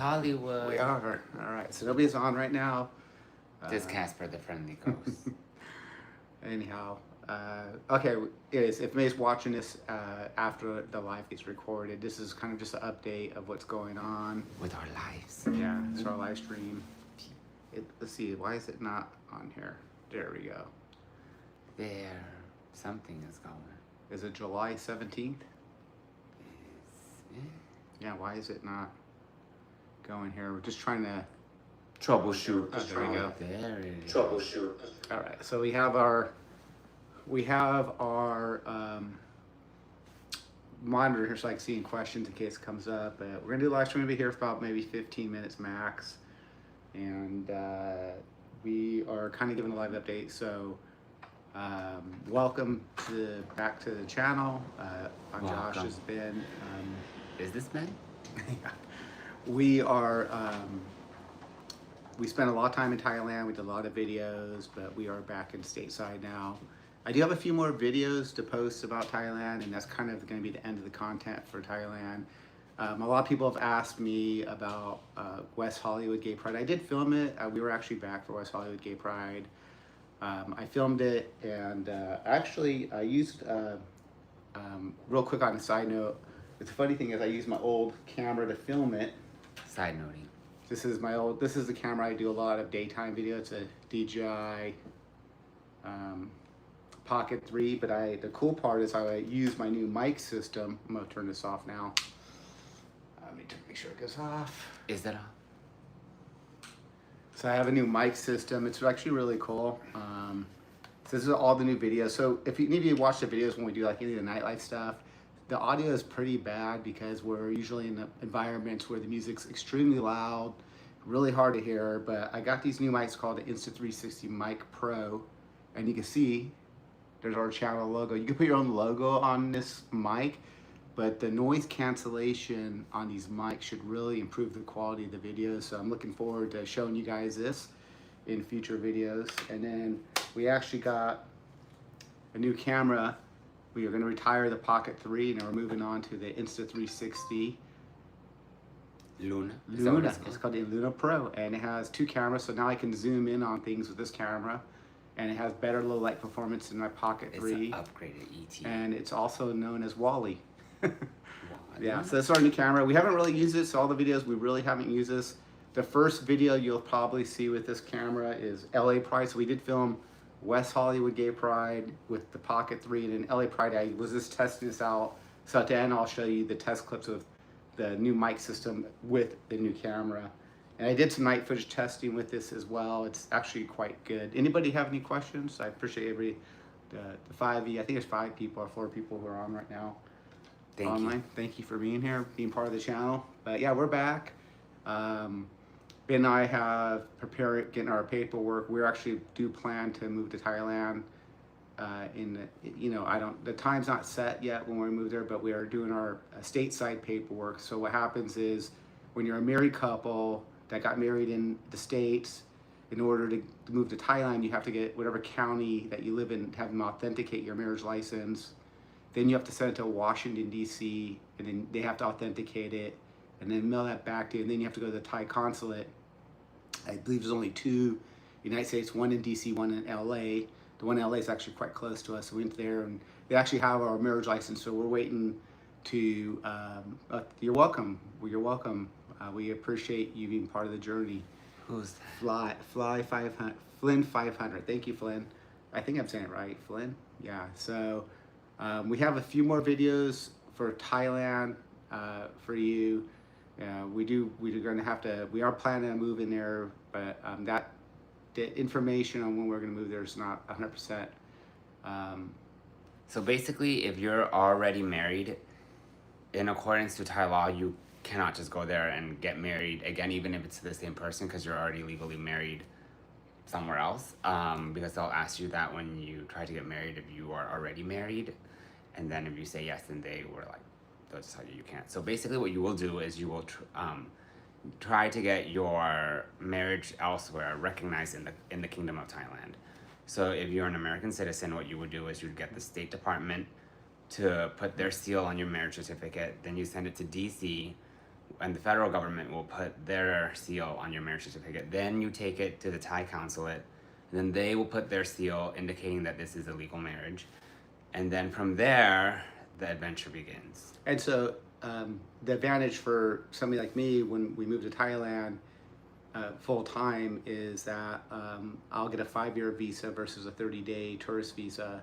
Hollywood. We are. All right. So nobody's on right now. This Casper the Friendly Ghost. Anyhow, okay. Is if May's watching this after the live gets recorded, this is kind of just an update of what's going on with our lives. Yeah, it's our live stream. Let's see. Why is it not on here? There we go. There, something is going. Is it July 17th? Yeah. Why is it not going here? We're just trying to troubleshoot. Oh, there we go. There it is. Troubleshoot. All right, so we have our monitor here so I can see any questions in case it comes up. We're gonna do a live stream over here for about maybe 15 minutes max, and we are kind of giving a live update. So welcome back to the channel. I'm Josh. Has been. Is this Ben? Yeah. We are. We spent a lot of time in Thailand. We did a lot of videos, but we are back in stateside now. I do have a few more videos to post about Thailand, and that's kind of going to be the end of the content for Thailand. A lot of people have asked me about West Hollywood Gay Pride. I did film it. We were actually back for West Hollywood Gay Pride. I filmed it, and actually I used, real quick on a side note, the funny thing is I used my old camera to film it. Side noting. This is the camera I do a lot of daytime video. It's a DJI Pocket 3, but the cool part is how I use my new mic system. I'm gonna turn this off now. Let me make sure it goes off. Is that off? So I have a new mic system. It's actually really cool. So this is all the new videos. So if you need to watch the videos when we do like any of the nightlife stuff, the audio is pretty bad because we're usually in environments where the music's extremely loud, really hard to hear. But I got these new mics called the Insta360 Mic Pro, and you can see there's our channel logo. You can put your own logo on this mic, but the noise cancellation on these mics should really improve the quality of the videos. So I'm looking forward to showing you guys this in future videos. And then we actually got a new camera. We are going to retire the Pocket 3, and we're moving on to the Insta360 Luna. It's called the Luna Pro, and it has two cameras, so now I can zoom in on things with this camera, and it has better low light performance than my Pocket 3. It's an upgraded ET. And it's also known as Wally. Yeah, so that's our new camera. We haven't really used this. All the videos, we really haven't used this. The first video you'll probably see with this camera is LA Pride. So we did film West Hollywood Gay Pride with the Pocket 3, and in LA Pride I was just testing this out. So at the end I'll show you the test clips of the new mic system with the new camera. And I did some night footage testing with this as well. It's actually quite good. Anybody have any questions? I appreciate everybody, the 5 of you. I think there's 5 people or 4 people who are on right now. Online. Thank you for being here, being part of the channel. But yeah, we're back. Ben and I have prepared getting our paperwork. We actually do plan to move to Thailand. The time's not set yet when we move there, but we are doing our stateside paperwork. So what happens is when you're a married couple that got married in the States, in order to move to Thailand, you have to get whatever county that you live in, have them authenticate your marriage license. Then you have to send it to Washington, D.C., and then they have to authenticate it, and then mail that back to you. And then you have to go to the Thai consulate. I believe there's only 2 in the United States, one in D.C., one in L.A. The one in L.A. is actually quite close to us. So we went there, and they actually have our marriage license. So we're waiting to, you're welcome. Well, you're welcome. We appreciate you being part of the journey. Who's that? Fly 500, Flynn 500. Thank you, Flynn. I think I'm saying it right, Flynn. Yeah, so we have a few more videos for Thailand for you. We are planning on moving there, but the information on when we're gonna move there is not 100%. So basically, if you're already married, in accordance to Thai law, you cannot just go there and get married again, even if it's to the same person, because you're already legally married somewhere else. Because they'll ask you that when you try to get married, if you are already married, and then if you say yes, then they were like, they'll just tell you can't. So basically, what you will do is you will try to get your marriage elsewhere recognized in the Kingdom of Thailand. So if you're an American citizen, what you would do is you'd get the State Department to put their seal on your marriage certificate. Then you send it to DC. and the federal government will put their seal on your marriage certificate. Then you take it to the Thai consulate, and then they will put their seal indicating that this is a legal marriage. And then from there, the adventure begins. And so the advantage for somebody like me when we moved to Thailand full time is that I'll get a 5-year visa versus a 30-day tourist visa.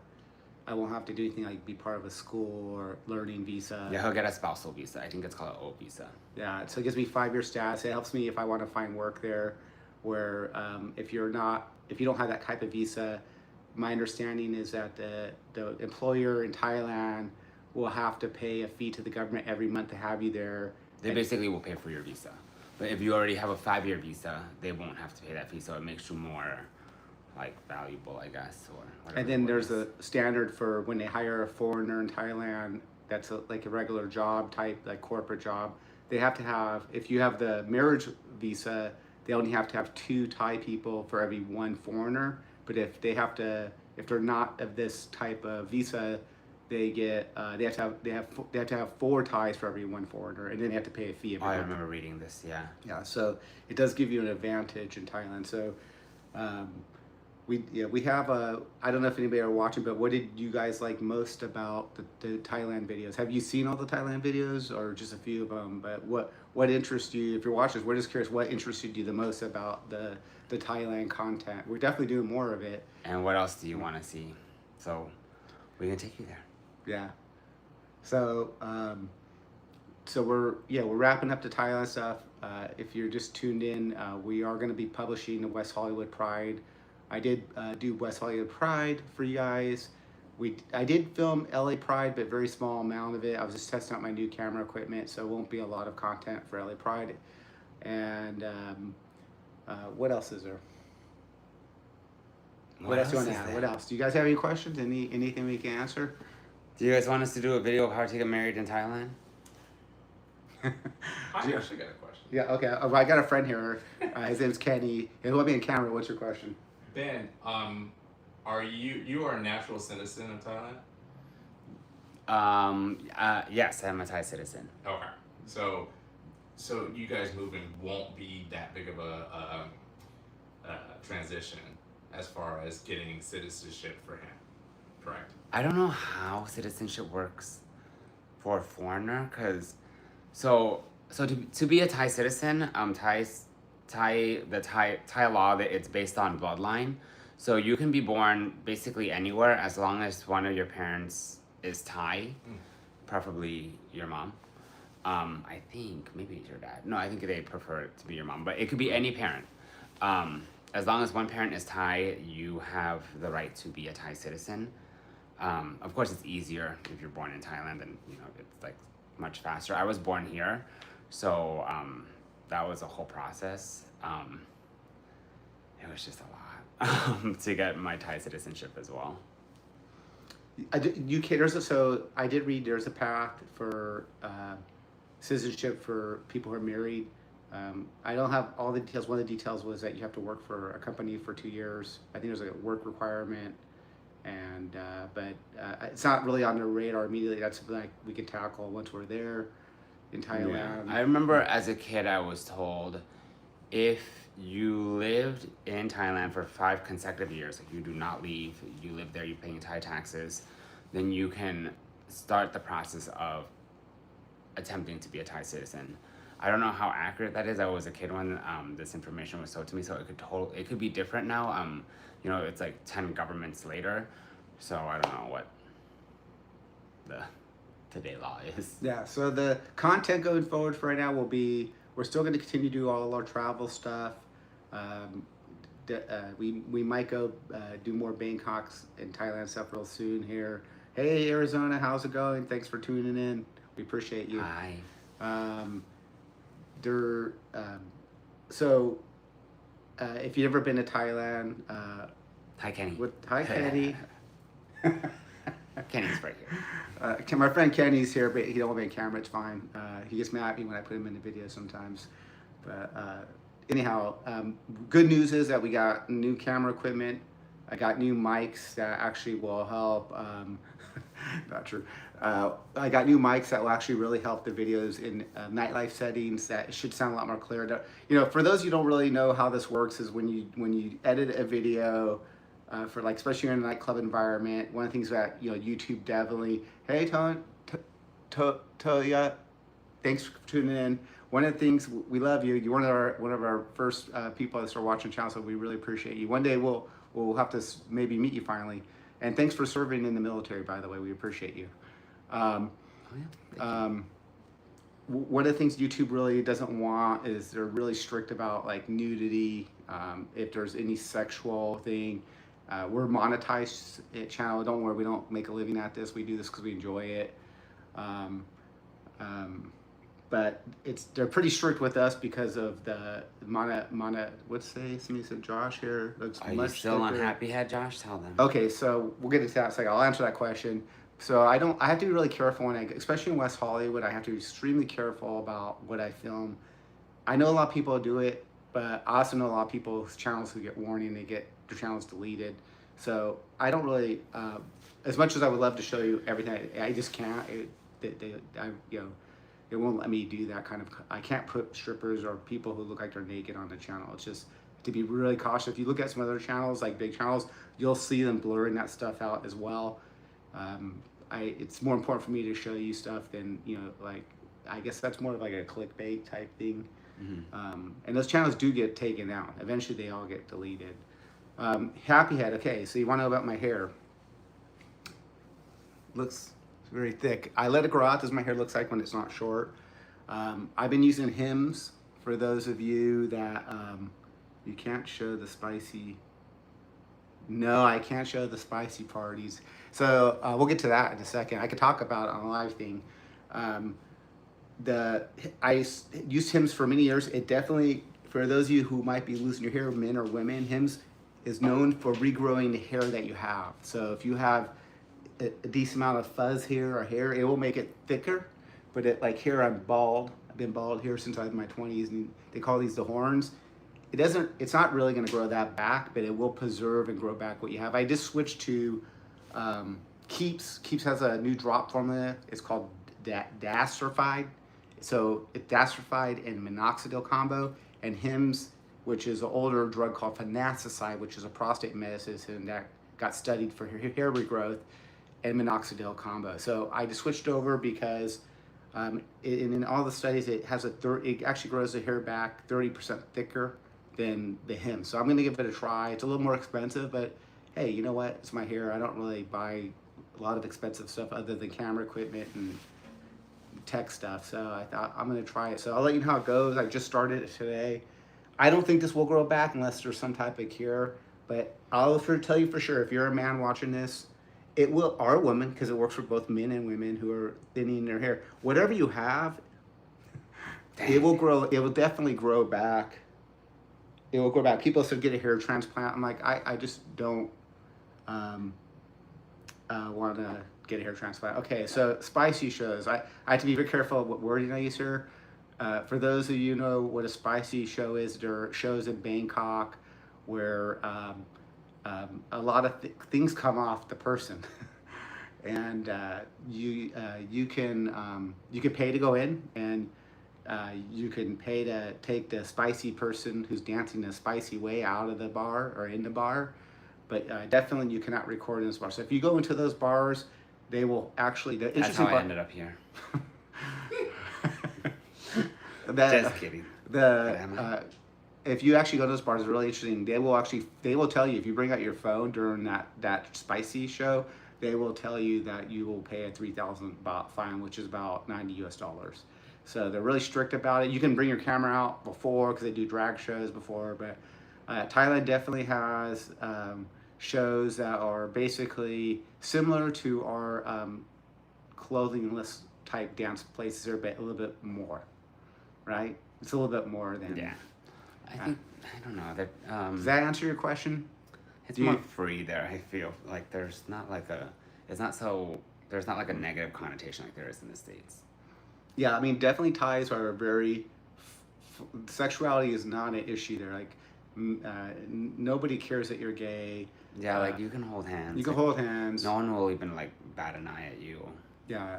I won't have to do anything like be part of a school or learning visa. Yeah, he'll get a spousal visa. I think it's called an O visa. Yeah, so it gives me 5-year status. It helps me if I want to find work there. Where if you don't have that type of visa, my understanding is that the employer in Thailand will have to pay a fee to the government every month to have you there. They basically will pay for your visa. But if you already have a 5-year visa, they won't have to pay that fee, so it makes you more like valuable, I guess, or whatever. And then there's a standard for when they hire a foreigner in Thailand that's like a regular job type, like corporate job. They have to have, if you have the marriage visa, they only have to have 2 Thai people for every 1 foreigner. But if they're not of this type of visa, they have to have 4 Thais for every 1 foreigner, and then they have to pay a fee every I month. remember reading this, yeah. Yeah, so it does give you an advantage in Thailand. So we have I don't know if anybody are watching, but what did you guys like most about the Thailand videos? Have you seen all the Thailand videos or just a few of them? But what interests you, if you're watching, we're just curious, what interested you the most about the Thailand content? We're definitely doing more of it. And what else do you want to see? So we can take you there. Yeah. So we're wrapping up the Thailand stuff. If you're just tuned in, we are going to be publishing the West Hollywood Pride. I did do West Hollywood Pride for you guys. I did film LA Pride, but very small amount of it. I was just testing out my new camera equipment, so it won't be a lot of content for LA Pride. And what else is there? What else do you want to add? What else? Do you guys have any questions? Anything we can answer? Do you guys want us to do a video of how to get married in Thailand? I actually got a question. Yeah, okay. I got a friend here. His name's Kenny. He'll be in camera. What's your question? Ben, are you are a natural citizen of Thailand? Yes, I'm a Thai citizen. Okay. So you guys moving won't be that big of a transition as far as getting citizenship for him, correct? I don't know how citizenship works for a foreigner, because so to be a Thai citizen, Thai law, that it's based on bloodline. So you can be born basically anywhere as long as one of your parents is Thai, preferably your mom. I think maybe it's your dad. No, I think they prefer it to be your mom, but it could be any parent. As long as one parent is Thai, you have the right to be a Thai citizen. Of course, it's easier if you're born in Thailand, and it's like much faster. I was born here, so that was a whole process. It was just a lot to get my Thai citizenship as well. I did read there's a path for citizenship for people who are married. I don't have all the details. One of the details was that you have to work for a company for 2 years. I think there's a work requirement, and but it's not really on the radar immediately. That's something like we can tackle once we're there in Thailand. Yeah. I remember as a kid I was told if you lived in Thailand for 5 consecutive years, like you do not leave, you live there, you're paying Thai taxes, then you can start the process of attempting to be a Thai citizen. I don't know how accurate that is. I was a kid when this information was told to me, so it could be different now. It's like 10 governments later, so I don't know what the today law is. Yeah, so the content going forward for right now will be, we're still going to continue to do all our travel stuff. We might go do more Bangkoks and Thailand stuff real soon here. Hey Arizona, how's it going? Thanks for tuning in. We appreciate you. Hi. If you've ever been to Thailand, Hi, Kenny. Hi Kenny. Kenny's right here. My friend Kenny's here, but he don't want me on camera. It's fine. He gets mad at me when I put him in the video sometimes. But anyhow, good news is that we got new camera equipment. I got new mics that actually will help Not true. I got new mics that will actually really help the videos in nightlife settings. That should sound a lot more clear. You know, for those who don't really know how this works, is when you edit a video for like, especially in a nightclub environment. One of the things that YouTube definitely. Hey, Toya, thanks for tuning in. One of the things, we love you. You're one of our first people that start watching the channel, so we really appreciate you. One day we'll have to maybe meet you finally. And thanks for serving in the military, by the way. We appreciate you. One of the things YouTube really doesn't want is they're really strict about like nudity. If there's any sexual thing, we're a monetized channel. Don't worry, we don't make a living at this. We do this because we enjoy it. But they're pretty strict with us because of the what's say? Somebody said Josh here looks Are much you still thicker. unhappy head, Josh? Tell them. Okay, so we'll get into that. So I'll answer that question. So I have to be really careful when especially in West Hollywood, I have to be extremely careful about what I film. I know a lot of people do it, but I also know a lot of people's channels who get warning, they get their channels deleted. So I don't really, as much as I would love to show you everything, I just can't. It won't let me do that kind of. I can't put strippers or people who look like they're naked on the channel. It's just to be really cautious. If you look at some other channels, like big channels, you'll see them blurring that stuff out as well. It's more important for me to show you stuff than like I guess that's more of like a clickbait type thing. Mm-hmm. And those channels do get taken out. Eventually, they all get deleted. Happy head. Okay, so you want to know about my hair? Looks very thick. I let it grow out. This is my hair looks like when it's not short. I've been using Hims for those of you that you can't show the spicy. No, I can't show the spicy parties. So we'll get to that in a second. I could talk about it on a live thing. I used Hims for many years. It definitely, for those of you who might be losing your hair, men or women, Hims is known for regrowing the hair that you have. So if you have a decent amount of fuzz here or hair, it will make it thicker. But like here, I'm bald. I've been bald here since I was in my 20s, and they call these the horns. It's not really going to grow that back, but it will preserve and grow back what you have. I just switched to Keeps. Keeps has a new drop formula. It's called Dasterfied. So it's Dasterfied and minoxidil combo, and Hims, which is an older drug called finasteride, which is a prostate medicine that got studied for hair regrowth, and minoxidil combo. So I just switched over because in all the studies, it actually grows the hair back 30% thicker than the Hims. So I'm going to give it a try. It's a little more expensive, but hey, you know what? It's my hair. I don't really buy a lot of expensive stuff other than camera equipment and tech stuff. So I thought I'm going to try it. So I'll let you know how it goes. I just started it today. I don't think this will grow back unless there's some type of cure, but I'll tell you for sure, if you're a man watching this, it will, or a woman, because it works for both men and women who are thinning their hair. Whatever you have, it will grow. It will definitely grow back. It will grow back. People said get a hair transplant. I'm like, I just don't want to get a hair transplant. Okay, so spicy shows. I have to be very careful what wording I use here. For those of you who know what a spicy show is, there are shows in Bangkok where a lot of things come off the person, and you can pay to go in, and you can pay to take the spicy person who's dancing a spicy way out of the bar or in the bar, but definitely you cannot record in this bar. So if you go into those bars, they will actually. That's how I ended up here. Just kidding. If you actually go to those bars, it's really interesting. They will tell you if you bring out your phone during that spicy show, they will tell you that you will pay a 3,000 baht fine, which is about $90 US. So they're really strict about it. You can bring your camera out before because they do drag shows before, but Thailand definitely has shows that are basically similar to our clothingless type dance places here, but a little bit more, right? It's a little bit more than. Yeah. I don't know. Does that answer your question? It's more free there. I feel like there's not like a negative connotation like there is in the States. Yeah, I mean, definitely Thais are very. Sexuality is not an issue there. Like, Nobody cares that you're gay. Yeah, like you can hold hands. You can hold hands. No one will even like bat an eye at you. Yeah,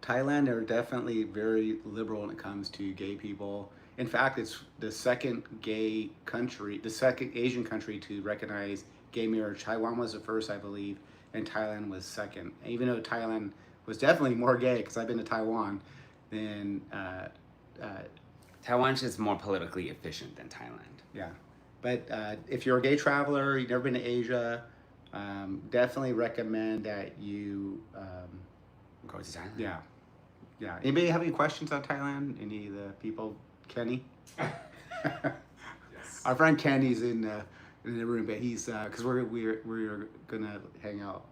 Thailand are definitely very liberal when it comes to gay people. In fact, it's the second gay country, the second Asian country to recognize gay marriage. Taiwan was the first, I believe, and Thailand was second. Even though Thailand was definitely more gay, because I've been to Taiwan, than Taiwan's just more politically efficient than Thailand. yeah. But if you're a gay traveler, you've never been to Asia, definitely recommend that you. Go to Thailand. Yeah. Yeah. Anybody have any questions on Thailand? Any of the people? Kenny? Yes. Our friend Kenny's in the room, but he's because we're gonna hang out.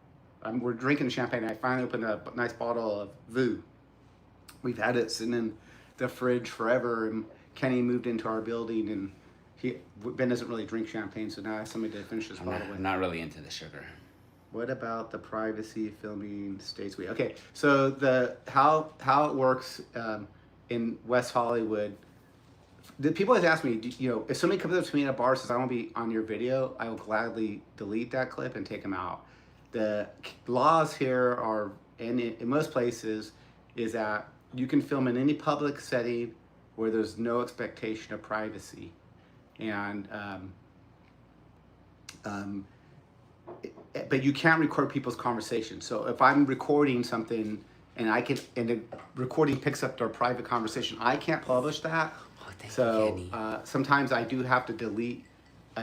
We're drinking champagne. I finally opened a nice bottle of Vu. We've had it sitting in the fridge forever, and Kenny moved into our building, and Ben doesn't really drink champagne, so now I have somebody to finish this bottle with. I'm not really into the sugar. What about the privacy filming states we? Okay, so the how it works in West Hollywood. The people always ask me, if somebody comes up to me at a bar and says I want to be on your video, I will gladly delete that clip and take them out. The laws here are, and in most places, is that you can film in any public setting where there's no expectation of privacy, and but you can't record people's conversations. So if I'm recording something and the recording picks up their private conversation, I can't publish that. Oh, thank So you, Kenny. sometimes I do have to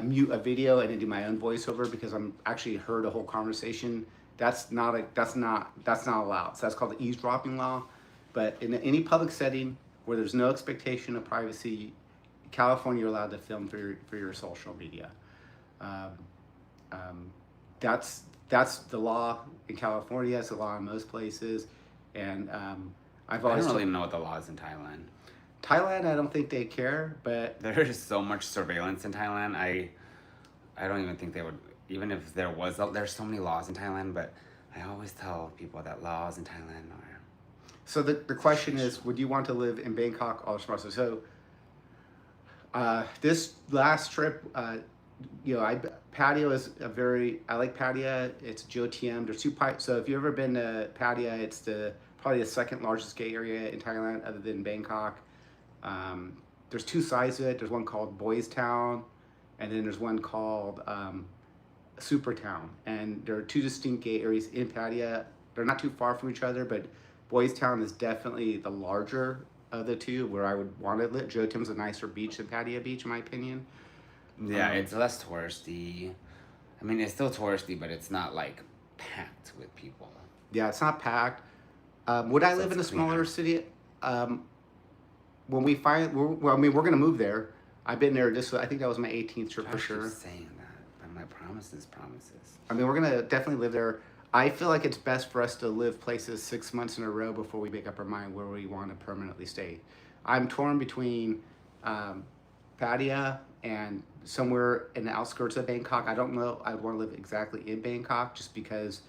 mute a video and then do my own voiceover because I'm actually heard a whole conversation. That's not allowed. So that's called the eavesdropping law. But in any public setting where there's no expectation of privacy, California, you're allowed to film for your social media. That's the law in California. It's the law in most places, and I've I always don't really know what the law is in Thailand. Thailand. I don't think they care, but There's so much surveillance in Thailand. I don't even think they would. Even if there was, there's so many laws in Thailand. But I always tell people that laws in Thailand are. so the question is, would you want to live in Bangkok or Sumatra? So this last trip, Pattaya is I like Pattaya. It's GOTM. There's two pipes. So if you've ever been to Pattaya, it's probably the second largest gay area in Thailand other than Bangkok. There's two sides to it. There's one called Boys Town, and then there's one called Super Town. And there are two distinct gay areas in Pattaya. They're not too far from each other, but Boys Town is definitely the larger of the two where I would want to live. GOTM's a nicer beach than Pattaya Beach, in my opinion. Yeah, it's less touristy. I mean, it's still touristy, but it's not like packed with people. Yeah, it's not packed. Would I live in a it's smaller cleaner. city? When we we're gonna move there. I've been there. I think that was my 18th trip for Josh sure. keeps saying that, but my promises. I mean, we're gonna definitely live there. I feel like it's best for us to live places 6 months in a row before we make up our mind where we want to permanently stay. I'm torn between Pattaya and somewhere in the outskirts of Bangkok. I don't know. I want to live exactly in Bangkok just because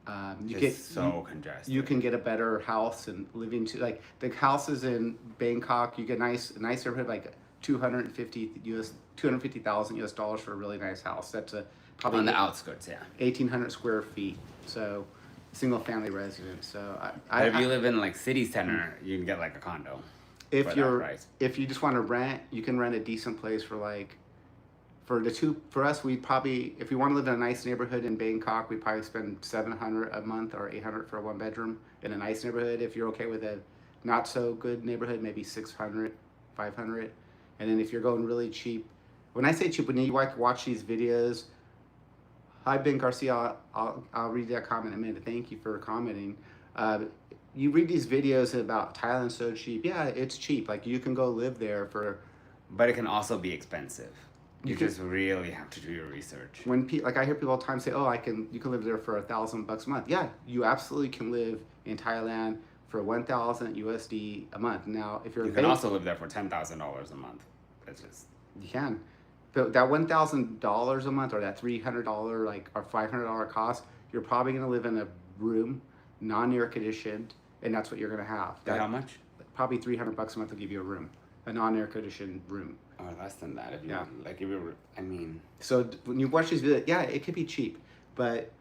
congested. you can get a better house and living like the houses in Bangkok. You get a nice neighborhood like $250,000 for a really nice house. That's probably On the outskirts, yeah. 1,800 square feet. So single family residence. So But if you live in like city center, you can get like a condo. for that price. If you just want to rent, you can rent a decent place for us, we probably, if we want to live in a nice neighborhood in Bangkok, we probably spend $700 a month or $800 for a one bedroom in a nice neighborhood. If you're okay with a not so good neighborhood, maybe $600, $500. And then if you're going really cheap, when I say cheap, when you watch these videos, hi Ben Garcia, I'll read that comment in a minute. Thank you for commenting. You read these videos about Thailand so cheap. Yeah, it's cheap. Like you can go live there for. But it can also be expensive. You can- just really have to do your research. When I hear people all the time say, "Oh, you can live there for $1,000 a month." Yeah, you absolutely can live in Thailand for 1,000 USD a month. Now, if you're You can also live there for $10,000 a month. That's just you can, but that $1,000 a month or that $300 or $500 cost, you're probably gonna live in a room, non-air conditioned, and that's what you're gonna have. how much? Probably $300 a month will give you a room, a non-air conditioned room. Or less than that if you Yeah. like if you I mean So when you watch these videos, yeah, it could be cheap, but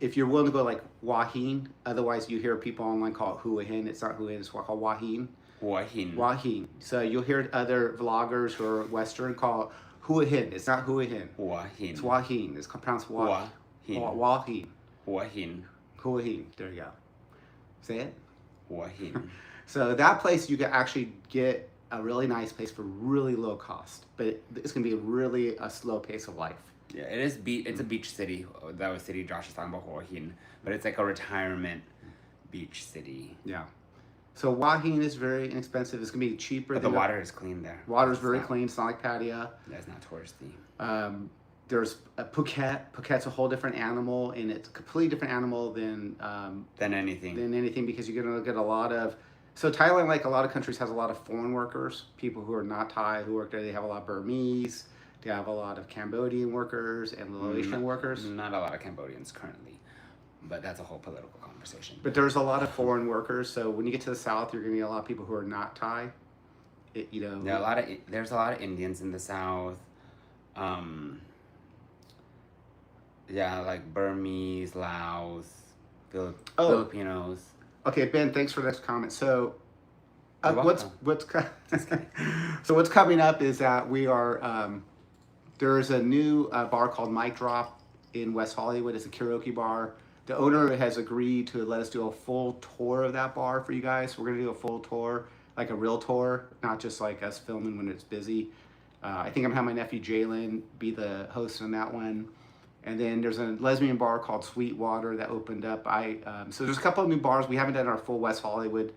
if you're willing to go like Wahine, otherwise you hear people online call it Hua Hin. It's not Hua Hin, it's called Wahine. Wahin. Wahine. So you'll hear other vloggers who are Western call it Hua Hin. It's not Hua Hin. Wahin. It's Wahine. It's pronounced Wahine. Wahin. Wahine. Wahin. Hua Hin. There you go. Say it. Wahin. So that place you can actually get a really nice place for really low cost, but it's gonna be really a slow pace of life. Yeah, it is. It's a beach city. That was city Josh was talking about Wahin, but it's like a retirement beach city. Yeah. So Wahine is very inexpensive. It's gonna be cheaper. But the water is clean there. Water's very clean. It's not like Pattaya. Yeah, it's not touristy. There's Phuket. Phuket's a whole different animal, and it's a completely different animal than anything. because you're gonna get a lot of. So Thailand, like a lot of countries, has a lot of foreign workers, people who are not Thai who work there. They have a lot of Burmese. They have a lot of Cambodian workers and Laotian workers. Not a lot of Cambodians currently, but that's a whole political conversation. But there's a lot of foreign workers. So when you get to the south, you're gonna get a lot of people who are not Thai. There's a lot of Indians in the south. Yeah, like Burmese, Laos, Filipinos. Okay, Ben, thanks for this comment. So, You're what's so what's coming up is that we are there's a new bar called Mic Drop in West Hollywood. It's a karaoke bar. The owner has agreed to let us do a full tour of that bar for you guys. We're gonna do a full tour, like a real tour, not just like us filming when it's busy. I think I'm having my nephew Jalen be the host on that one. And then there's a lesbian bar called Sweetwater that opened up. So there's a couple of new bars. We haven't done our full West Hollywood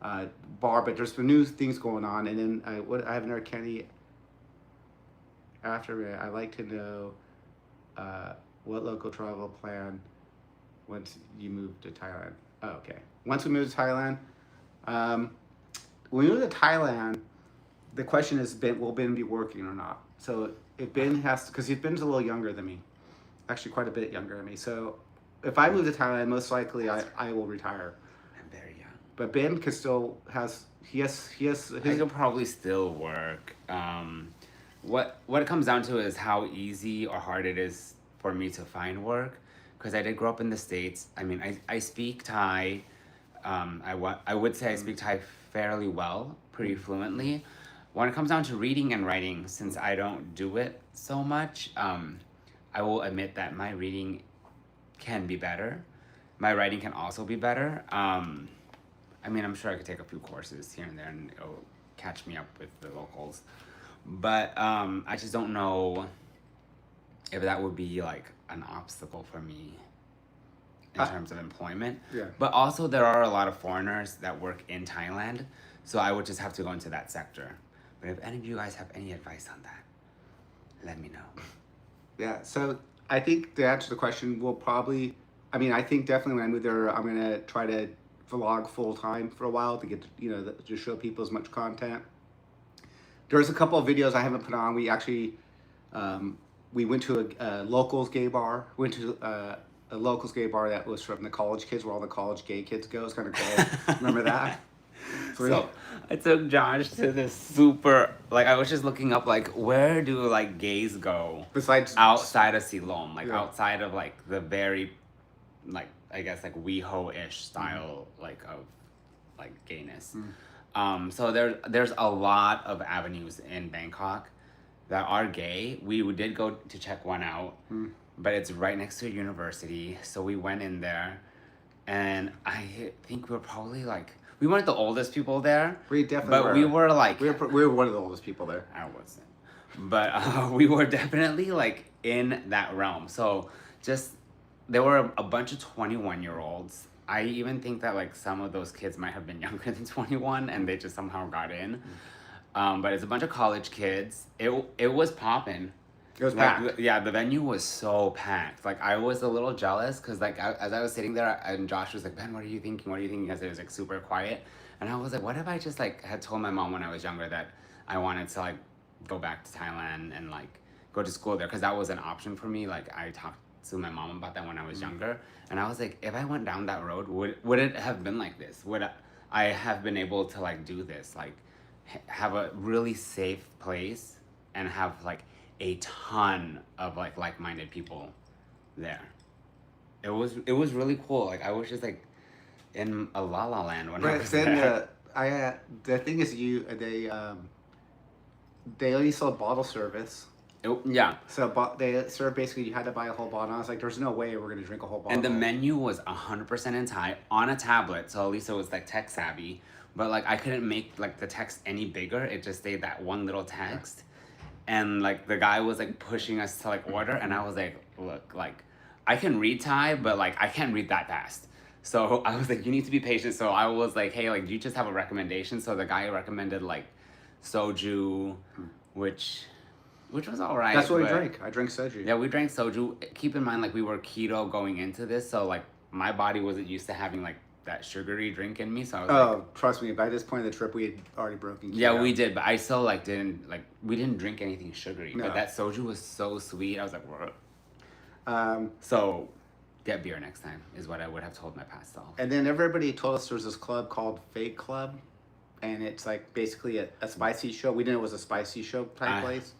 bar, but there's some new things going on. And then I have another Kenny. After I'd like to know what local travel plan once you move to Thailand. Oh, okay. Once we move to Thailand, when we move to Thailand, the question is, will Ben be working or not? So if Ben has to, because Ben's a little younger than me. Actually quite a bit younger than me. So if I move to Thailand, most likely I will retire. I'm very young. But Ben can still he has I could probably still work. What it comes down to is how easy or hard it is for me to find work. Because I did grow up in the States. I mean, I speak Thai. I would say I speak Thai fairly well, pretty fluently. When it comes down to reading and writing, since I don't do it so much, I will admit that my reading can be better. My writing can also be better. I mean, I'm sure I could take a few courses here and there and it'll catch me up with the locals. But I just don't know if that would be like an obstacle for me in terms of employment. Yeah. But also there are a lot of foreigners that work in Thailand, so I would just have to go into that sector. But if any of you guys have any advice on that, let me know. Yeah, so I think to answer the question, I think definitely when I move there, I'm going to try to vlog full time for a while to get, to show people as much content. There's a couple of videos I haven't put on. We actually, we went to a locals gay bar. Went to a locals gay bar that was from the college kids, where all the college gay kids go. It's kind of cool. Remember that? So I took Josh to this super, I was just looking up, where do, gays go? Besides outside of Siloam, Yeah. outside of, the very, I guess, WeHo-ish style, of, gayness. So there's a lot of avenues in Bangkok that are gay. We did go to check one out, but it's right next to a university. So we went in there, and I think we're probably, we weren't the oldest people there. We definitely but we were we were one of the oldest people there. I wasn't. But we were definitely in that realm. So there were a bunch of 21-year-olds. I even think that some of those kids might have been younger than 21 and they just somehow got in. But it's a bunch of college kids. It was popping. It was packed. Yeah, the venue was so packed. I was a little jealous because as I was sitting there and Josh was like, Ben, what are you thinking? What are you thinking? Because it was super quiet. And I was like, what if I just had told my mom when I was younger that I wanted to go back to Thailand and go to school there? Because that was an option for me. I talked to my mom about that when I was younger. And I was like, if I went down that road, would it have been like this? Would I have been able to do this? have a really safe place and have like a ton of like-minded people there. It was really cool. Like I was just like in a la la land when I But was then there. the thing is, they only sold bottle service. Yeah. So they served basically you had to buy a whole bottle. I was like, there's no way we're gonna drink a whole bottle. And the menu was 100% in Thai on a tablet, so at least it was like tech savvy. But like I couldn't make like the text any bigger. It just stayed that one little text. And like the guy was like pushing us to like order, and I was like, look, like I can read Thai, but like I can't read that fast. So I was like, you need to be patient. So I was like, hey, like do you just have a recommendation? So the guy recommended like soju, which was all right. That's what we but- drank. I drank soju. Yeah, we drank soju. Keep in mind, like we were keto going into this, so like my body wasn't used to having like that sugary drink in me. So I was like, Oh, trust me. By this point of the trip, we had already broken. yeah, keto. we did, but I still like didn't like we didn't drink anything sugary. No. But that soju was so sweet. I was like, what? Um, So get beer next time is what I would have told my past self. and then everybody told us there was this club called Fake Club, and it's like basically a spicy show. We didn't know it was a spicy show type place,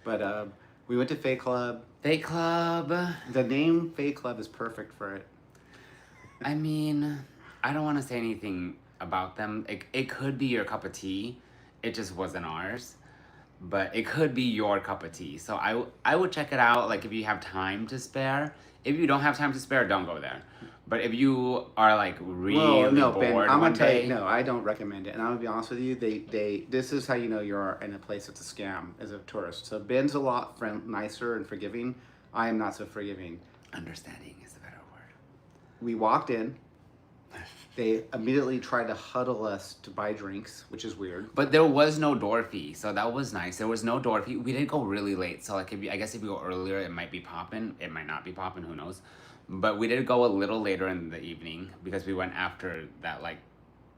but we went to Fake Club. Fake Club. The name Fake Club is perfect for it. I mean, I don't want to say anything about them. It could be your cup of tea. It just wasn't ours. But it could be your cup of tea. So I would check it out, like, if you have time to spare. If you don't have time to spare, don't go there. But if you are, like, really no, bored Ben, I'm one gonna tell day... you, no, I don't recommend it. And I'm gonna be honest with you, this is how you know you're in a place that's a scam as a tourist. So Ben's a lot nicer and forgiving. I am not so forgiving. Understanding is the better word. We walked in. They immediately tried to huddle us to buy drinks, which is weird. But there was no door fee, so that was nice. There was no door fee. We did go really late, so like I guess if you go earlier, it might be popping. It might not be popping. Who knows? But we did go a little later in the evening because we went after that like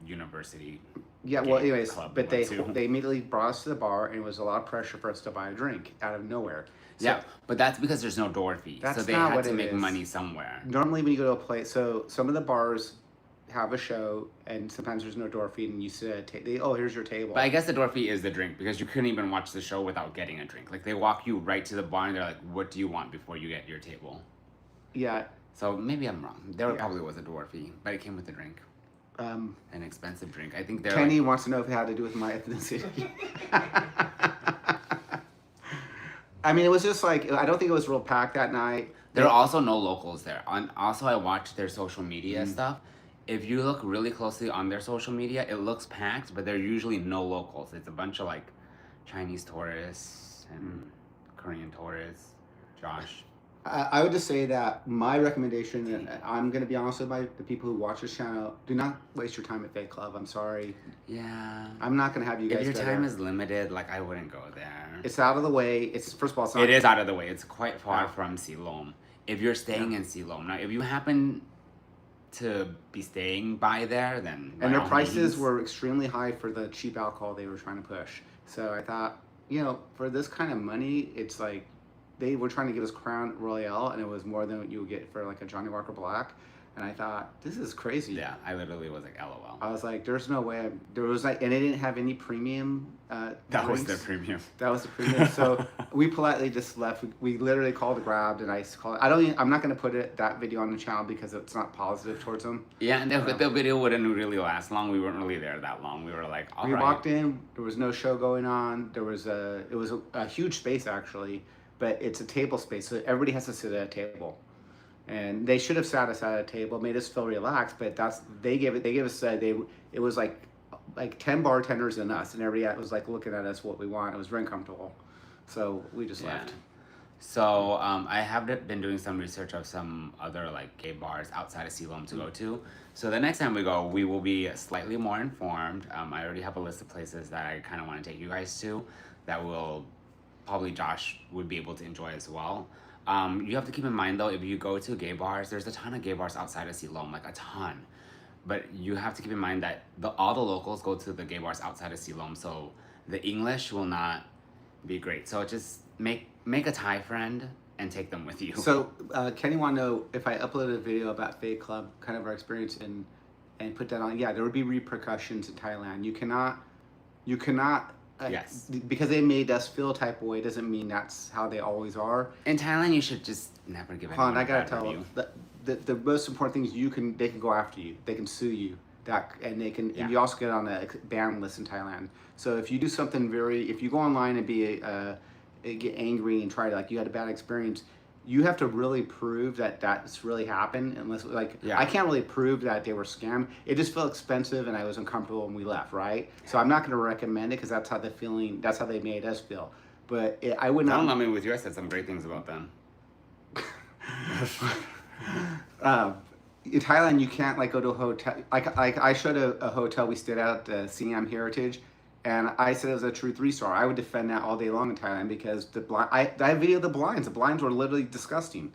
university. Yeah, well, gay anyways, club but we went to. they immediately brought us to the bar, and it was a lot of pressure for us to buy a drink out of nowhere. So Yeah, but that's because there's no door fee, so That's they not had what to it make is. money somewhere. normally when you go to a place, so some of the bars have a show, and sometimes there's no door fee, and you sit at a table. Oh, here's your table. But I guess the door fee is the drink because you couldn't even watch the show without getting a drink. Like they walk you right to the bar and they're like, "What do you want before you get your table?" Yeah. So maybe I'm wrong. There Yeah. probably was a door fee, but it came with the drink, Um, an expensive drink. I think they're Kenny like, wants to know if it had to do with my ethnicity. I mean, it was just like, I don't think it was real packed that night. there are also no locals there. Also, I watched their social media Mm. stuff. If you look really closely on their social media, it looks packed, but there are usually no locals. It's a bunch of like Chinese tourists and Korean tourists. Josh. I would just say that my recommendation, and I'm going to be honest with the people who watch this channel, do not waste your time at Fake Club. I'm sorry. Yeah. I'm not going to have you guys If your go time there. is limited, like I wouldn't go there. It's out of the way. It's first of all, it's not. It is out of the way. It's quite far Yeah. from Siloam. If you're staying in Siloam, now if you happen to be staying by there, then by And their all prices means. were extremely high for the cheap alcohol they were trying to push. So I thought, for this kind of money, it's like they were trying to give us Crown Royale, and it was more than what you would get for like a Johnny Walker Black. And I thought, this is crazy. Yeah, I literally was like, LOL. I was like, there's no way. There was like, and it didn't have any premium. That was drinks. the premium. That was the premium. So we politely just left. We literally called, grabbed, and I called. I'm not going to put that video on the channel because it's not positive towards them. Yeah, and the video wouldn't really last long. We weren't really there that long. We were like, all We right. walked in. There was no show going on. It was a huge space actually, but it's a table space, so everybody has to sit at a table. And they should have sat us at a table, made us feel relaxed. But they gave us it was like 10 bartenders and us, and everybody was like looking at us what we want. It was very uncomfortable, so we just left. So I have been doing some research of some other like gay bars outside of Siloam to go to. So the next time we go, we will be slightly more informed. I already have a list of places that I kind of want to take you guys to that will probably Josh would be able to enjoy as well. You have to keep in mind though, if you go to gay bars, there's a ton of gay bars outside of Siloam, like a ton. But you have to keep in mind that all the locals go to the gay bars outside of Siloam, so the English will not be great. So just make a Thai friend and take them with you. So Kenny want to know if I uploaded a video about Fake Club, kind of our experience, and put that on. Yeah, there would be repercussions in Thailand. You cannot You cannot. Yes. Because they made us feel a type of way doesn't mean that's how they always are. In Thailand, you should just never give Hold on, anyone I a gotta bad tell review. the most important thing is they can go after you. They can sue you. And they can. Yeah. And you also get on a ban list in Thailand. So if you do something if you go online and get angry and try to you had a bad experience, you have to really prove that that's really happened. Unless Yeah. I can't really prove that they were scammed. It just felt expensive and I was uncomfortable and we left. Right. So I'm not going to recommend it because that's how that's how they made us feel. But I would not. Don't let me with you. I said some great things about them. In Thailand, you can't go to a hotel. I showed a hotel we stayed at the Siam Heritage, and I said it was a true 3-star. I would defend that all day long in Thailand because I videoed the blinds. The blinds were literally disgusting,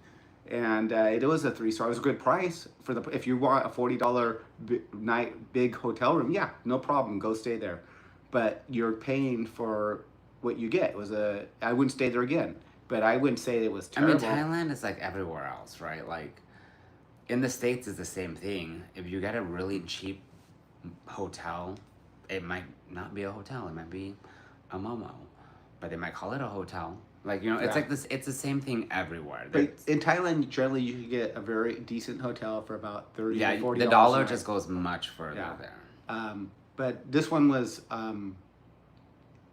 and it was a 3-star. It was a good price for if you want a $40 night big hotel room. Yeah, no problem. Go stay there, but you're paying for what you get. I wouldn't stay there again, but I wouldn't say it was terrible. I mean, Thailand is like everywhere else, right? Like, in the States, it's the same thing. If you get a really cheap hotel, it might not be a hotel. It might be a momo, but they might call it a hotel. Like, it's Yeah. like this. It's the same thing everywhere. But in Thailand, generally, you can get a very decent hotel for about $30 yeah, to $40. the dollar just goes much further Yeah. there. But this one was.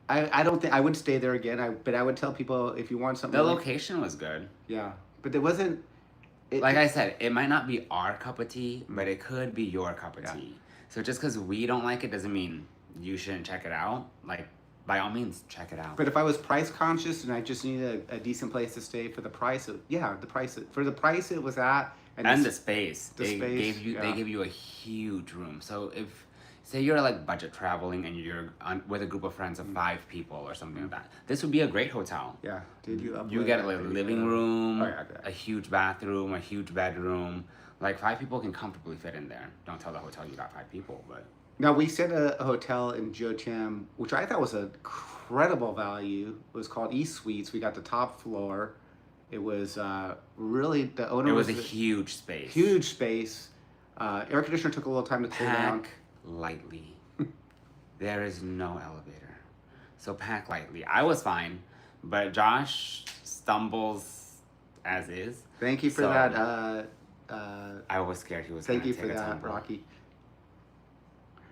I don't think I would stay there again. But I would tell people if you want something. The location was good. Yeah, but it wasn't. Like I said, it might not be our cup of tea, but it could be your cup of Yeah. tea. So just because we don't like it doesn't mean you shouldn't check it out. Like, by all means, check it out. But if I was price conscious and I just needed a decent place to stay for the price, for the price it was at, And the space. The space, They give you a huge room. So if say you're like budget traveling and you're with a group of friends of 5 people or something like that, this would be a great hotel. Yeah. Did you? You get a living room, Oh, yeah, okay. a huge bathroom, a huge bedroom. Like 5 people can comfortably fit in there. Don't tell the hotel you got 5 people, but Now we stayed at a hotel in Jotim, which I thought was an incredible value. It was called East Suites. We got the top floor. It was really the owner. it was a huge space. huge space. Air conditioner took a little time to cool down. Pack lightly. There is no elevator. So pack lightly. I was fine, but Josh stumbles as is. Thank you for So- that. I was scared he was Thank gonna you take for a that, tumble. Rocky.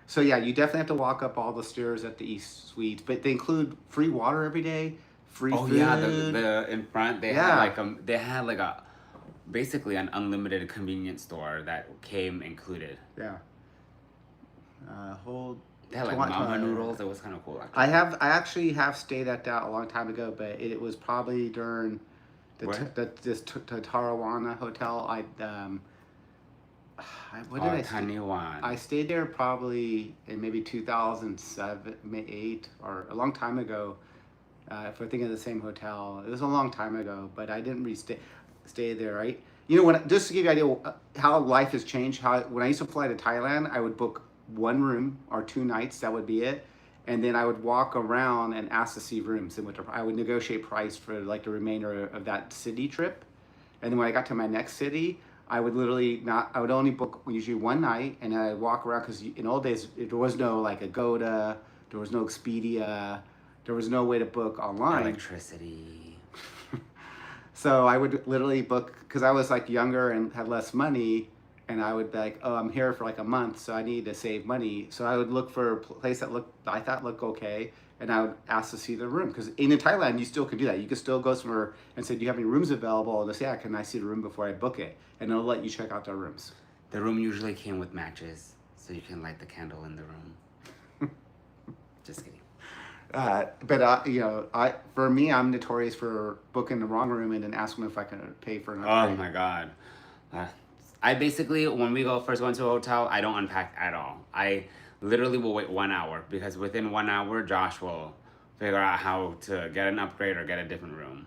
So yeah, you definitely have to walk up all the stairs at the East Suites, but they include free water every day, free Oh food. yeah, the in front they Yeah. had like a basically an unlimited convenience store that came included. Yeah. Whole. They had like mama noodles. It was kind of cool. I actually have stayed at that a long time ago, but it was probably during Where? this Tarawana hotel. What did I stay? Taniwan. I stayed there probably in maybe 2007, 8, or a long time ago. If we're thinking of the same hotel, it was a long time ago, but I didn't stay there, right? You know, just to give you an idea how life has changed. When I used to fly to Thailand, I would book 1 room or 2 nights. That would be it, and then I would walk around and ask to see rooms. And I would negotiate price for like the remainder of that city trip. And then when I got to my next city, I would I would only book usually 1 night, and I'd walk around because in old days there was no like Agoda, there was no Expedia, there was no way to book online. Electricity. So I would literally book because I was like younger and had less money, and I would be like, oh, I'm here for like a month, so I need to save money. So I would look for a place that I thought looked okay, and I would ask to see the room because in Thailand you still can do that. You can still go somewhere and say, do you have any rooms available? And they say, yeah, can I see the room before I book it? And they'll let you check out their rooms. The room usually came with matches, so you can light the candle in the room. Just kidding. For me, I'm notorious for booking the wrong room and then asking them if I can pay for an Oh upgrade. my god. I basically, when we first go into a hotel, I don't unpack at all. I literally will wait 1 hour because within 1 hour, Josh will figure out how to get an upgrade or get a different room.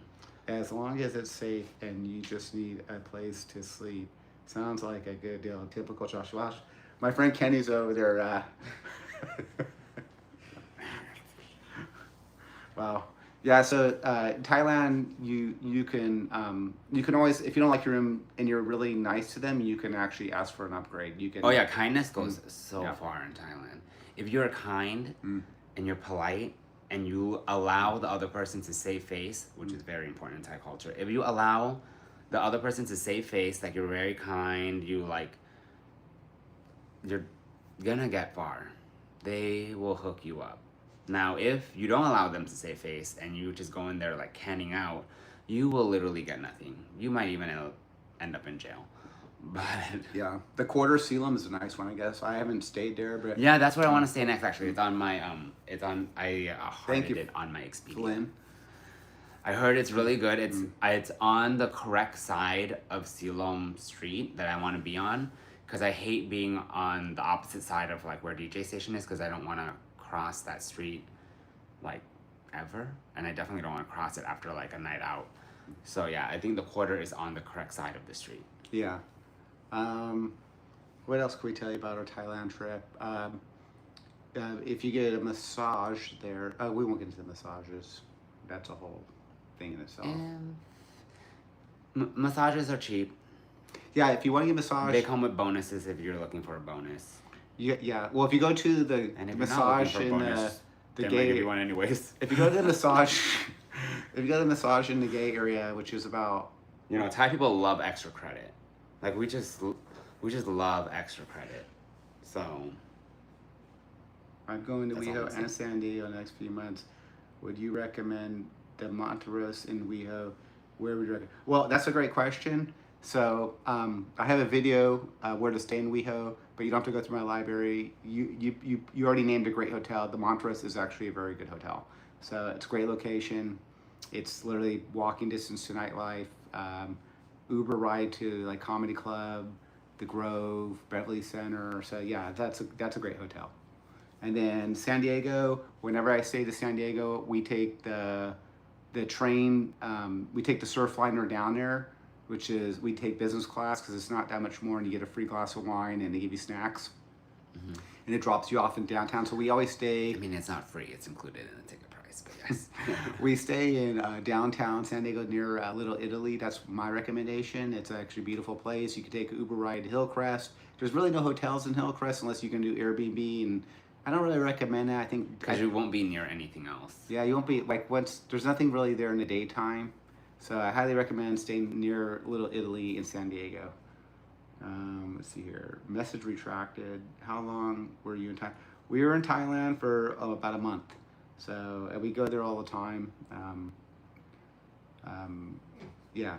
As long as it's safe and you just need a place to sleep. Sounds like a good deal. Typical Josh Wash. My friend Kenny's over there. Wow. Yeah, so Thailand, you can always, if you don't like your room and you're really nice to them, you can actually ask for an upgrade. You can. Oh yeah, kindness goes so Yeah. far in Thailand. If you're kind and you're polite and you allow the other person to save face, which is very important in Thai culture. If you allow the other person to save face, like you're very kind, you're gonna get far. They will hook you up. Now, if you don't allow them to save face and you just go in there like canning out, you will literally get nothing. You might even end up in jail. But Yeah, the quarter Sealam is a nice one, I guess. I haven't stayed there, but yeah, that's what I want to stay next. Actually, it's on my I Thank hearted you, it on my Expedia. Flynn. I heard it's really good. It's on the correct side of Siloam Street that I want to be on, because I hate being on the opposite side of like where DJ Station is, because I don't want to cross that street like ever, and I definitely don't want to cross it after like a night out. So yeah, I think the quarter is on the correct side of the street. Yeah. What else can we tell you about our Thailand trip? If you get a massage there, we won't get into the massages. That's a whole thing in itself. Massages are cheap. Yeah, if you want to get a massage, They come with bonuses if you're looking for a bonus. yeah. Well, if you go to the And if you're not looking massage for a in bonus, the they might give gay, you one anyways. if you go to the massage, if you go to the massage in the gay area, which is about You know, Thai people love extra credit. Like we just love extra credit. So I'm going to That's all WeHo I'm saying. and San Diego in the next few months. Would you recommend the Monteros in WeHo? Where would you recommend? Well, that's a great question. So I have a video where to stay in WeHo, but you don't have to go through my library. You already named a great hotel. The Monteros is actually a very good hotel. So it's a great location. It's literally walking distance to nightlife. Uber ride to like Comedy Club, the Grove, Beverly Center. So yeah, that's a great hotel. And then San Diego, whenever I stay to San Diego, we take the train, we take the Surfliner down there, which is, we take business class because it's not that much more, and you get a free glass of wine and they give you snacks. And it drops you off in downtown. So we always stay. I mean, it's not free; it's included in the ticket price. But yes, We stay in downtown San Diego near Little Italy. That's my recommendation. It's actually a beautiful place. You can take an Uber ride to Hillcrest. There's really no hotels in Hillcrest unless you can do Airbnb, and I don't really recommend that. I think because you won't be near anything else. yeah, you won't be like once there's nothing really there in the daytime. So I highly recommend staying near Little Italy in San Diego. Let's see here. Message retracted. How long were you in Thailand? We were in Thailand for about a month. So and we go there all the time. Yeah.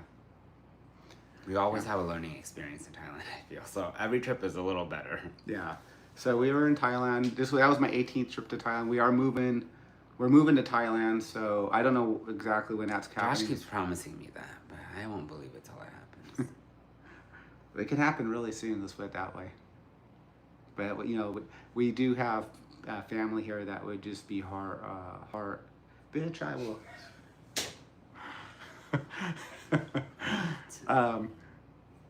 We always have a learning experience in Thailand. I feel so every trip is a little better. Yeah. So we were in Thailand. That was my 18th trip to Thailand. We're moving to Thailand. So I don't know exactly when that's Josh happening. keeps promising me that, but I won't believe it till it happens. It can happen really soon. Let's put it that way. But you know, we do have family here that would just be hard. Bitch, I will.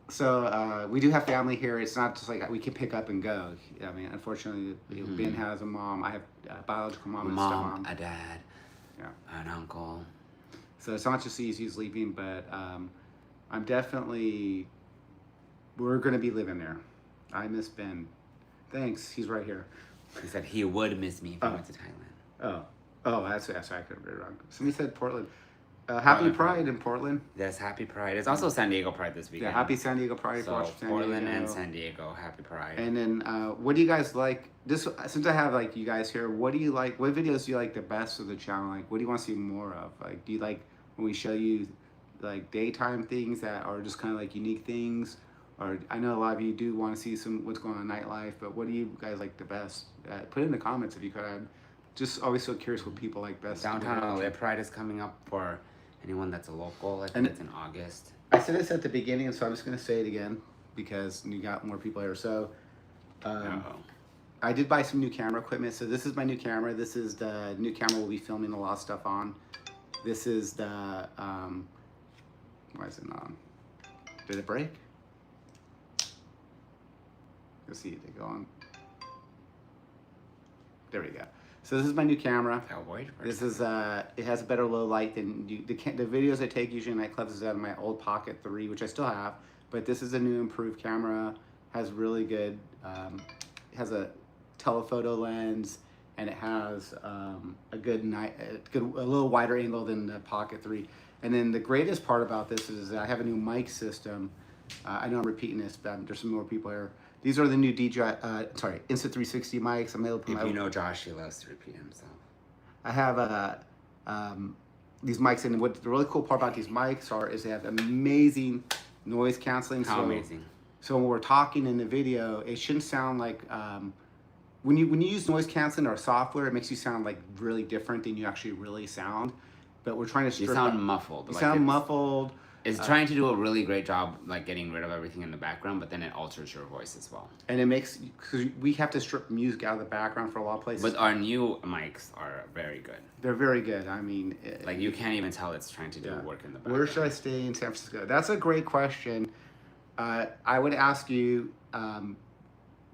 So we do have family here. It's not just like we can pick up and go. I mean, unfortunately, Ben has a mom. I have a biological mom and a Mom, stepmom. a dad, Yeah. an uncle. So it's not just easy as leaving, but I'm definitely. We're gonna be living there. I miss Ben. Thanks. He's right here. He said he would miss me if I went to Thailand. Oh, that's I could have read it wrong. Somebody said Portland. Happy Portland. Pride in Portland. Yes, happy Pride. It's also San Diego Pride this weekend. Yeah, happy San Diego Pride. So Watch San Portland Diego. and San Diego, happy Pride. And then, what do you guys like? This since I have like you guys here, what do you like? What videos do you like the best of the channel? Like, what do you want to see more of? Like, do you like when we show you like daytime things that are just kind of like unique things? Or I know a lot of you do want to see some what's going on in nightlife, but what do you guys like the best? Put it in the comments if you could. I'm just always so curious what people like best. Downtown LA Pride is coming up for anyone that's a local. I think And- it's in August. I said this at the beginning, so I'm just going to say it again because you got more people here. So, Uh-oh. I did buy some new camera equipment. So this is my new camera. This is the new camera we'll be filming a lot of stuff on. This is the, why is it not on? Did it break? Let's see, did it go on? There we go. So this is my new camera. Cowboy. This is it has a better low light than the videos I take usually in nightclubs is out of my old Pocket 3, which I still have, but this is a new improved camera. Has really good, has a telephoto lens, and it has a little wider angle than the Pocket 3. And then the greatest part about this is I have a new mic system. I know I'm repeating this, but there's some more people here. These are the new Insta360 mics. I'm able to If you know Josh, he loves to repeat himself. I have these mics, and what the really cool part about these mics is they have amazing noise canceling. How amazing! So when we're talking in the video, it shouldn't sound like when you use noise canceling or software, it makes you sound like really different than you actually really sound. But we're trying to strip you sound muffled. You sound muffled. It's trying to do a really great job, like getting rid of everything in the background, but then it alters your voice as well. And it makes, because we have to strip music out of the background for a lot of places. But our new mics are very good. They're very good. I mean, like you can't even tell it's trying to do work in the background. Where should I stay in San Francisco? That's a great question. I would ask you,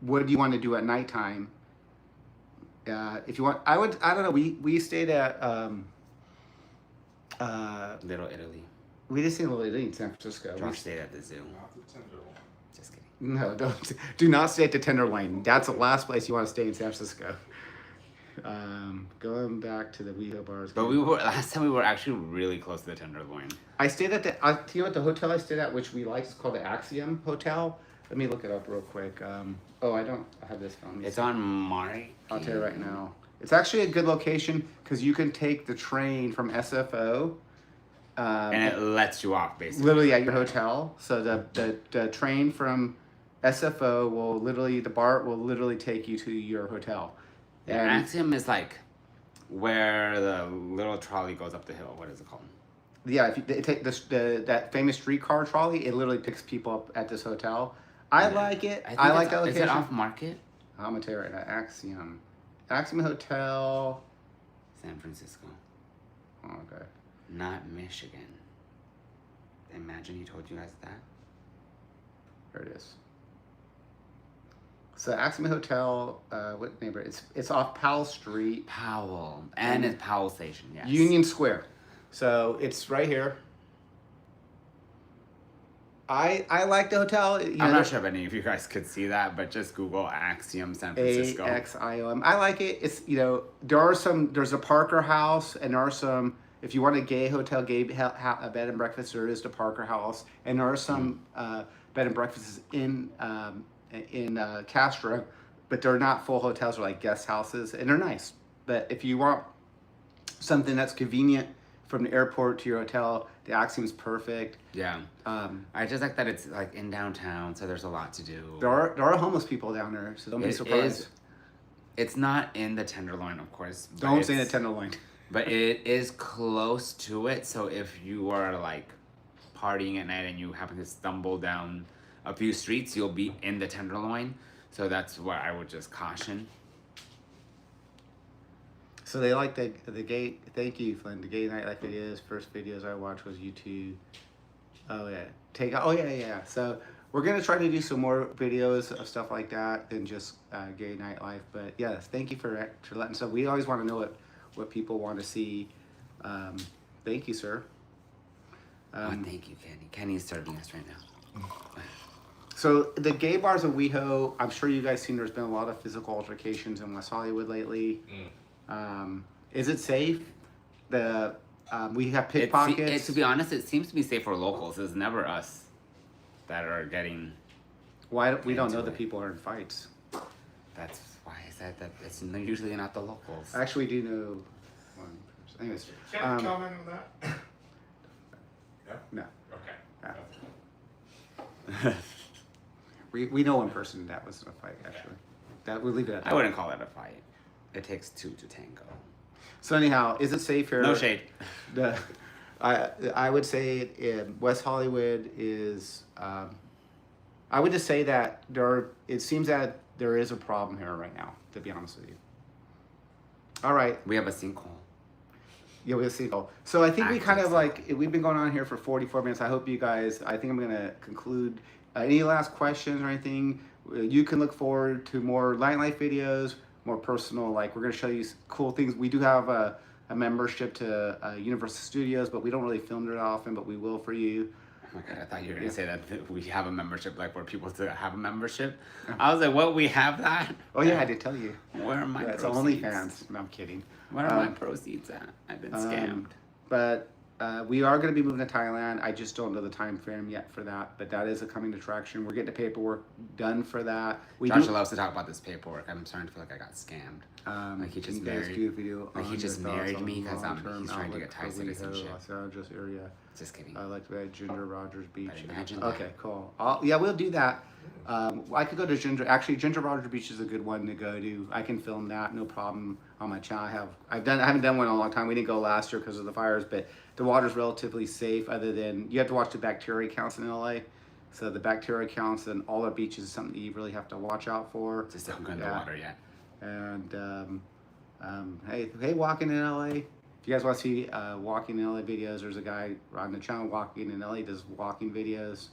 what do you want to do at nighttime? If you want, I don't know. We stayed at Little Italy. We just stayed in Little Italy in San Francisco. Josh stayed at the zoo. Just kidding. No, do not stay at the Tenderloin. That's the last place you want to stay in San Francisco. Going back to the WeHo bars. But last time we were actually really close to the Tenderloin. I stayed at you know what the hotel I stayed at, which we like, is called the Axiom Hotel. Let me look it up real quick. I have this phone. It's on Mari. I'll tell you right now. It's actually a good location because you can take the train from SFO. And it lets you off, basically. Literally at your hotel. So the train from SFO the BART will literally take you to your hotel. And Axiom is like where the little trolley goes up the hill. What is it called? Yeah, if you take that famous streetcar trolley, it literally picks people up at this hotel. I like it. I like that location. Is it off Market? I'm gonna tell you right now. Axiom Hotel. San Francisco. Oh, okay. Not Michigan. Imagine he told you guys that. There it is. So Axiom Hotel, what neighborhood? It's off Powell Street. Powell. And it's Powell Station, yes. Union Square. So it's right here. I like the hotel. I'm not sure if any of you guys could see that, but just Google Axiom San Francisco. AXIOM. I like it. It's, there's a Parker House, and there are some, if you want a gay hotel, a bed and breakfast, there is the Parker House, and there are some bed and breakfasts in Castro, but they're not full hotels. They're like guest houses, and they're nice. But if you want something that's convenient from the airport to your hotel, the Axiom's perfect. Yeah. I just like that it's like in downtown, so there's a lot to do. There are homeless people down there, so don't be surprised. It's not in the Tenderloin, of course. Don't say the Tenderloin. But it is close to it, so if you are like partying at night and you happen to stumble down a few streets, you'll be in the Tenderloin. So that's what I would just caution. So they like the gay. Thank you, Flynn. The gay nightlife videos. First videos I watched was YouTube. Oh yeah, yeah. So we're gonna try to do some more videos of stuff like that than just gay nightlife. But yes, thank you for letting us know. We always want to know what people want to see. Thank you, sir. Thank you, Kenny. Kenny's serving us right now. So the gay bars of WeHo, I'm sure you guys seen. There's been a lot of physical altercations in West Hollywood lately. Is it safe? We have pickpockets. To be honest, it seems to be safe for locals. It's never us that are getting. Why we don't know the people who are in fights. That's why I said that it's usually not the locals. Actually, we do know one person. Anyways, can I comment on that? No. Okay. We know one person that was in a fight. Actually, that we'll leave it at that. I wouldn't call it a fight. It takes two to tango. So anyhow, is it safe here? No shade. I would say in West Hollywood is. I would just say that it seems that there is a problem here right now. To be honest with you. All right. We have a sinkhole. Yeah, we have a sinkhole. So I think we've been going on here for 44 minutes. I hope you guys. I think I'm gonna conclude. Any last questions or anything? You can look forward to more nightlife videos. More personal, like we're going to show you cool things. We do have a membership to Universal Studios, but we don't really film it often, but we will for you. Oh my God, I thought you were gonna say that we have a membership, like where people still have a membership. I was like, what? We have that? Oh yeah, I did tell you. Where are my That's proceeds? OnlyFans. No, I'm kidding. Where are my proceeds at? I've been scammed. But we are going to be moving to Thailand. I just don't know the time frame yet for that. But that is a coming attraction. We're getting the paperwork done for that. Joshua loves to talk about this paperwork. I'm starting to feel like I got scammed. Like he just married. Like he just married me because he's trying to get Thai citizenship. Los Angeles area. Just kidding. I like to be at Ginger Rogers Beach. Imagine that. Okay, cool. Yeah, we'll do that. I could go to Ginger. Actually, Ginger Rogers Beach is a good one to go to. I can film that, no problem, on my channel. I haven't done one in a long time. We didn't go last year because of the fires, but the water's relatively safe. Other than you have to watch the bacteria counts in LA. So the bacteria counts and all the beaches is something you really have to watch out for. Just don't go in the water yet. And hey, walking in LA. If you guys want to see walking in LA videos, there's a guy on the channel walking in LA does walking videos.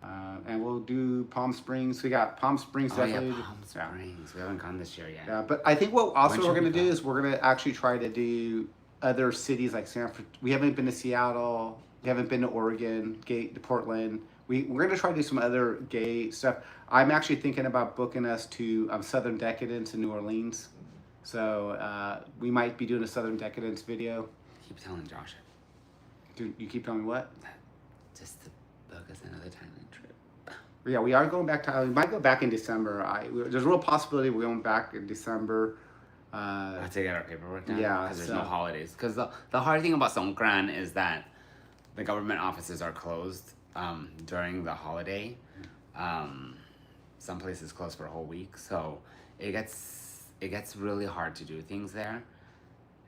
And we'll do Palm Springs. We got Palm Springs definitely. Yeah, Palm Springs. We haven't gone this year yet. Yeah, but I think what also we're gonna do is we're gonna actually try to do other cities like San Francisco. We haven't been to Seattle. We haven't been to Oregon, to Portland. We're gonna try to do some other gay stuff. I'm actually thinking about booking us to Southern Decadence in New Orleans. So we might be doing a Southern Decadence video. Keep telling Josh. Dude, you keep telling me what? Just to book us another Thailand trip. Yeah, we are going back to Thailand. We might go back in December. There's a real possibility we're going back in December. Have to get our paperwork done. Yeah, because there's no holidays. Because the hard thing about Songkran is that the government offices are closed during the holiday. Some places close for a whole week, so it gets really hard to do things there.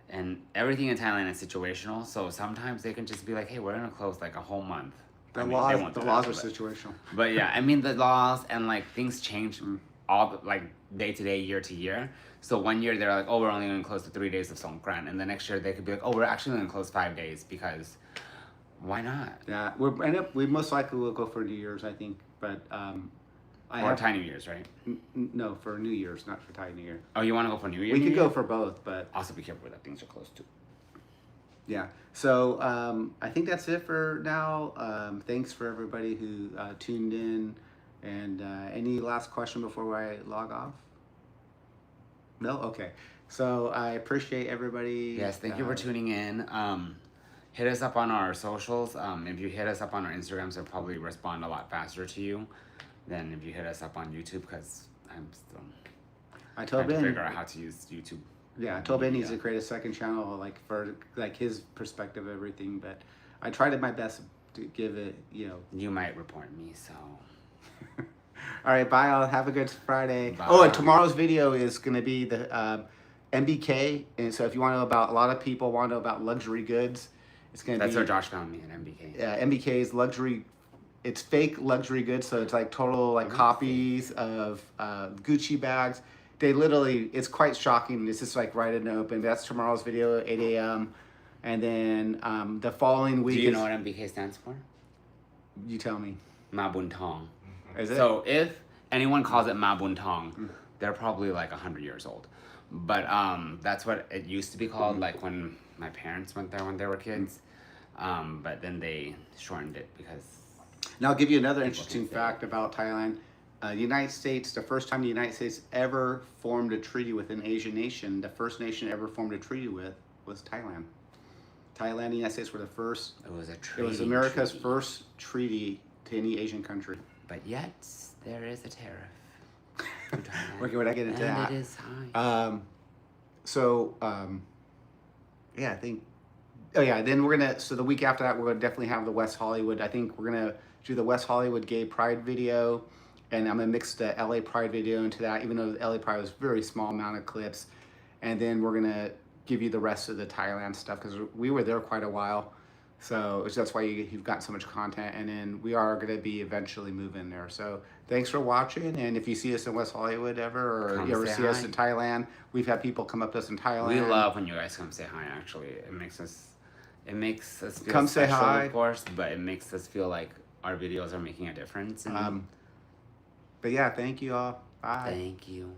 And everything in Thailand is situational, so sometimes they can just be like, hey, we're gonna close like a whole month. The laws are situational. But yeah, I mean the laws and like things change like day to day, year to year. So one year they're like, oh, we're only gonna close the 3 days of Songkran, and the next year they could be like, oh, we're actually gonna close 5 days because why not? Yeah, we most likely will go for New Year's, I think, but or Thai New Year's, right? No, for New Year's, not for Thai New Year. Oh, you want to go for New Year? We could go for both, but also be careful that things are closed too. Yeah. So I think that's it for now. Thanks for everybody who tuned in. And any last question before I log off? No? Okay. So I appreciate everybody. Yes, thank you for tuning in. Hit us up on our socials. If you hit us up on our Instagrams, they'll probably respond a lot faster to you than if you hit us up on YouTube, because I'm still trying to figure out how to use YouTube. Yeah, I told Ben needs to create a second channel, like for like his perspective of everything. But I tried my best to give it, You might report me, so. All right, bye. I'll have a good Friday. Bye. Oh, and tomorrow's video is going to be the MBK, and so if you want to know about, a lot of people want to know about luxury goods. It's going to be. That's where Josh found me at MBK. Yeah, MBK's luxury. It's fake luxury goods, so it's like total like copies of Gucci bags. They literally, it's quite shocking. This is like right in the open. That's tomorrow's video, 8 a.m. And then the following week. Do you know what MBK stands for? You tell me. Ma Bun Tong. Is it? So if anyone calls it Ma Bun Tong, they're probably like 100 years old. But that's what it used to be called, like when my parents went there when they were kids. But then they shortened it because. Now I'll give you another interesting fact about Thailand. United States, the first time the United States ever formed a treaty with an Asian nation, the first nation ever formed a treaty with was Thailand. Thailand and the United States were the first. It was a treaty. It was America's first treaty to any Asian country. But yet, there is a tariff. Okay, when I get into that. And it is high. Yeah, I think. Oh yeah, then we're gonna. So the week after that, we're gonna definitely have the West Hollywood. I think we're gonna do the West Hollywood Gay Pride video, and I'm gonna mix the LA Pride video into that. Even though the LA Pride was a very small amount of clips, and then we're gonna give you the rest of the Thailand stuff because we were there quite a while. So that's why you've got so much content, and then we are going to be eventually moving there. So thanks for watching, and if you see us in West Hollywood ever, or you ever see us in Thailand, we've had people come up to us in Thailand. We love when you guys come say hi. Actually, it makes us feel come special, say hi, of course, but it makes us feel like our videos are making a difference. And but yeah, thank you all. Bye. Thank you.